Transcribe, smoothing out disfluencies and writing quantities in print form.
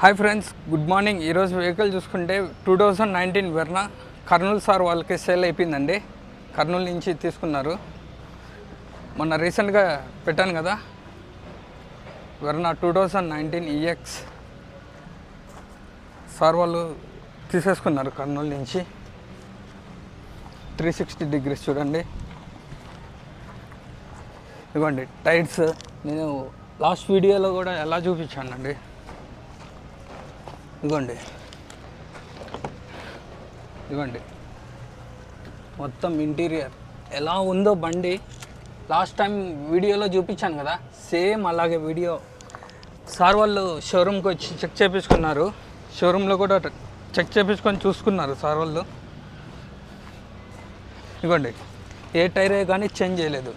Hi friends, good morning. ఈరోజు vehicle చూసుకుంటే 2019 Verna Kurnool sir వాళ్ళకి సేల్ అయిపోయిందండి. కర్నూలు నుంచి తీసుకున్నారు. మొన్న రీసెంట్గా పెట్టాను కదా, వెర్నా 2019 EX సార్ వాళ్ళు తీసేసుకున్నారు కర్నూలు నుంచి. 360 డిగ్రీస్ చూడండి. ఇదిగోండి టైర్స్. నేను లాస్ట్ వీడియోలో కూడా ఎలా చూపించానండి. ఇదిగోండి మొత్తం ఇంటీరియర్ ఎలా ఉందో బండి లాస్ట్ టైం వీడియోలో చూపించాను కదా, సేమ్ అలాగే వీడియో సార్ వాళ్ళు షోరూమ్కి వచ్చి చెక్ చేయించుకున్నారు. షోరూంలో కూడా చెక్ చేయించుకొని చూసుకున్నారు సార్ వాళ్ళు. ఇదిగోండి ఏ టైరే కానీ చేంజ్ చేయలేదు.